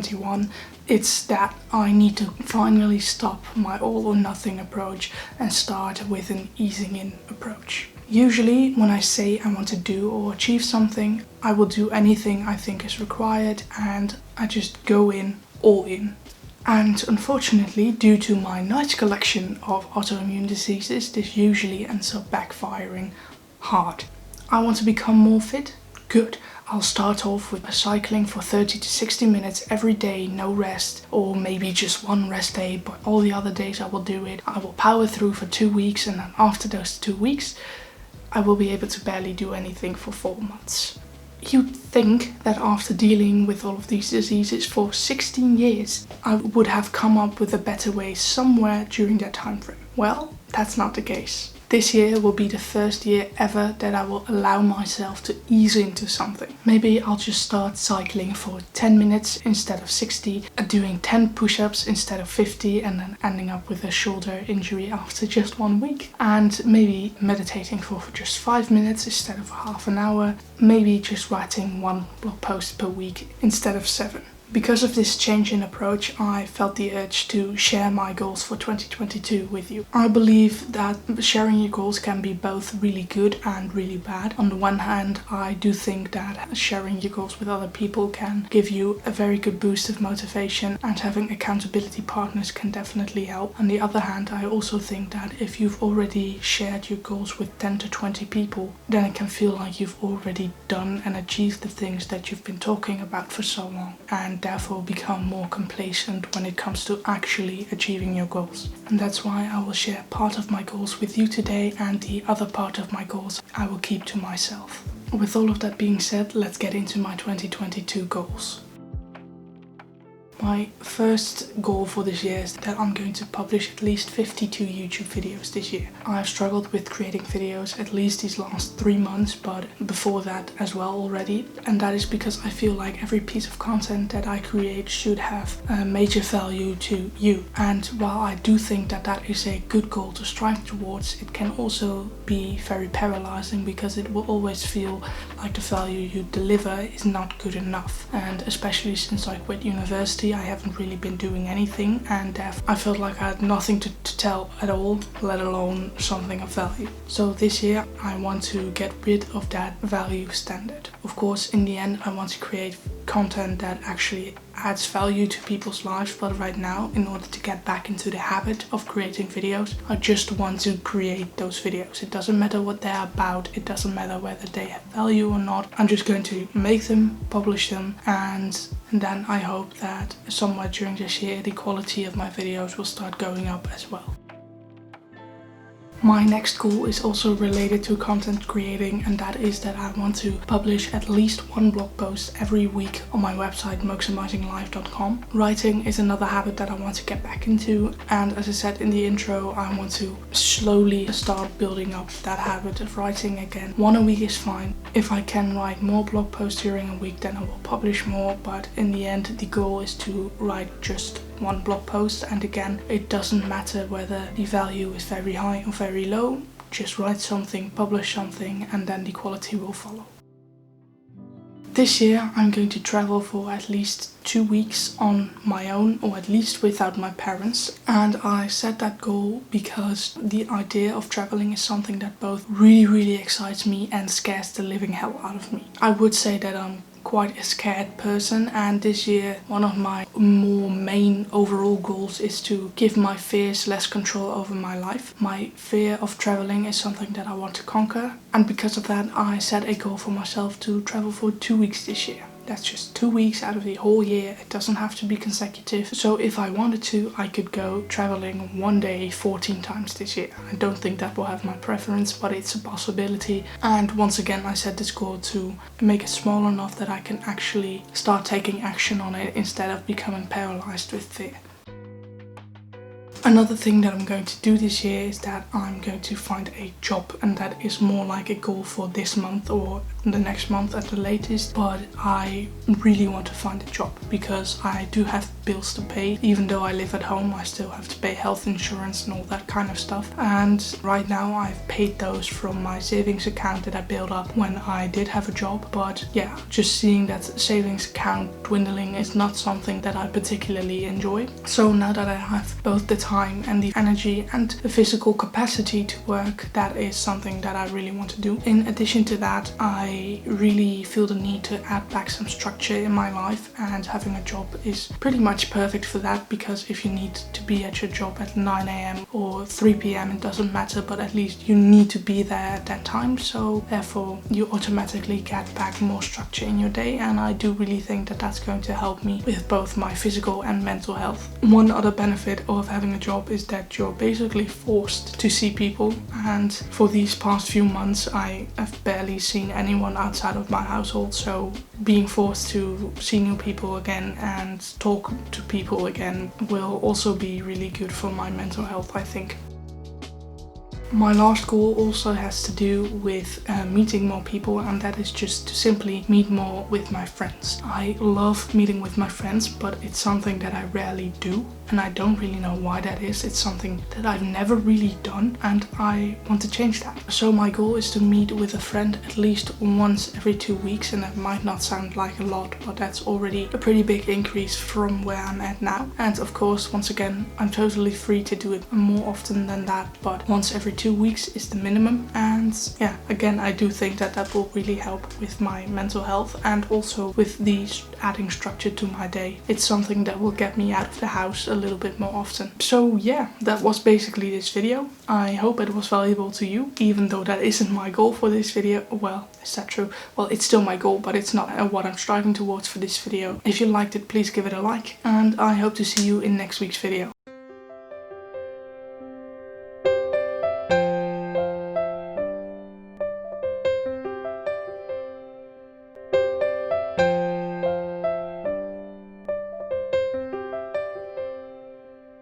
2021. It's that I need to finally stop my all or nothing approach and start with an easing in approach. Usually when I say I want to do or achieve something, I will do anything I think is required and I just go in, all in. And unfortunately, due to my nice collection of autoimmune diseases, this usually ends up backfiring hard. I want to become more fit? Good. I'll start off with cycling for 30 to 60 minutes every day, no rest, or maybe just one rest day, but all the other days I will do it. I will power through for 2 weeks, and then after those 2 weeks, I will be able to barely do anything for 4 months. You'd think that after dealing with all of these diseases for 16 years, I would have come up with a better way somewhere during that time frame. Well, that's not the case. This year will be the first year ever that I will allow myself to ease into something. Maybe I'll just start cycling for 10 minutes instead of 60, doing 10 push-ups instead of 50, and then ending up with a shoulder injury after just 1 week. And maybe meditating for just 5 minutes instead of half an hour. Maybe just writing 1 blog post per week instead of 7. Because of this change in approach, I felt the urge to share my goals for 2022 with you. I believe that sharing your goals can be both really good and really bad. On the one hand, I do think that sharing your goals with other people can give you a very good boost of motivation, and having accountability partners can definitely help. On the other hand, I also think that if you've already shared your goals with 10 to 20 people, then it can feel like you've already done and achieved the things that you've been talking about for so long, and therefore become more complacent when it comes to actually achieving your goals. And that's why I will share part of my goals with you today, and the other part of my goals I will keep to myself. With all of that being said, let's get into my 2022 goals. My first goal for this year is that I'm going to publish at least 52 YouTube videos this year. I've struggled with creating videos at least these last 3 months, but before that as well already. And that is because I feel like every piece of content that I create should have a major value to you. And while I do think that that is a good goal to strive towards, it can also be very paralyzing, because it will always feel like the value you deliver is not good enough. And especially since I quit university, I haven't really been doing anything, and I felt like I had nothing to tell at all, let alone something of value. So this year I want to get rid of that value standard. Of course, in the end I want to create content that actually adds value to people's lives, but right now, in order to get back into the habit of creating videos, I just want to create those videos. It doesn't matter what they're about, it doesn't matter whether they have value or not. I'm just going to make them, publish them, and then I hope that somewhere during this year the quality of my videos will start going up as well. My next goal is also related to content creating, and that is that I want to publish at least 1 blog post every week on my website maximizinglife.com. Writing is another habit that I want to get back into, and as I said in the intro, I want to slowly start building up that habit of writing again. 1 a week is fine. If I can write more blog posts during a week, then I will publish more, but in the end the goal is to write just 1 blog post. And again, it doesn't matter whether the value is very high or very low, just write something, publish something, and then the quality will follow. This year I'm going to travel for at least 2 weeks on my own, or at least without my parents. And I set that goal because the idea of traveling is something that both really excites me and scares the living hell out of me. I would say that I'm quite a scared person, and this year one of my more main overall goals is to give my fears less control over my life. My fear of traveling is something that I want to conquer, and because of that I set a goal for myself to travel for 2 weeks this year. That's just 2 weeks out of the whole year. It doesn't have to be consecutive. So if I wanted to, I could go traveling 1 day 14 times this year. I don't think that will have my preference, but it's a possibility. And once again, I set this goal to make it small enough that I can actually start taking action on it instead of becoming paralyzed with fear. Another thing that I'm going to do this year is that I'm going to find a job, and that is more like a goal for this month, or the next month at the latest, but I really want to find a job because I do have bills to pay. Even though I live at home, I still have to pay health insurance and all that kind of stuff. And right now I've paid those from my savings account that I built up when I did have a job. But yeah, just seeing that savings account dwindling is not something that I particularly enjoy. So now that I have both the time and the energy and the physical capacity to work, that is something that I really want to do. In addition to that, I really feel the need to add back some structure in my life, and having a job is pretty much perfect for that, because if you need to be at your job at 9 a.m. or 3 p.m, it doesn't matter, but at least you need to be there at that time. So therefore you automatically get back more structure in your day, and I do really think that that's going to help me with both my physical and mental health. One other benefit of having a job is that you're basically forced to see people, and for these past few months I have barely seen anyone outside of my household, so being forced to see new people again and talk to people again will also be really good for my mental health, I think. My last goal also has to do with meeting more people, and that is just to simply meet more with my friends. I love meeting with my friends, but it's something that I rarely do, and I don't really know why that is. It's something that I've never really done, and I want to change that. So my goal is to meet with a friend at least once every 2 weeks, and that might not sound like a lot, but that's already a pretty big increase from where I'm at now. And of course, once again, I'm totally free to do it more often than that, but once every 2 weeks is the minimum. And yeah, again, I do think that that will really help with my mental health, and also with the adding structure to my day. It's something that will get me out of the house a little bit more often. So yeah, that was basically this video. I hope it was valuable to you, even though that isn't my goal for this video. Well, is that true? Well, it's still my goal, but it's not what I'm striving towards for this video. If you liked it, please give it a like, and I hope to see you in next week's video.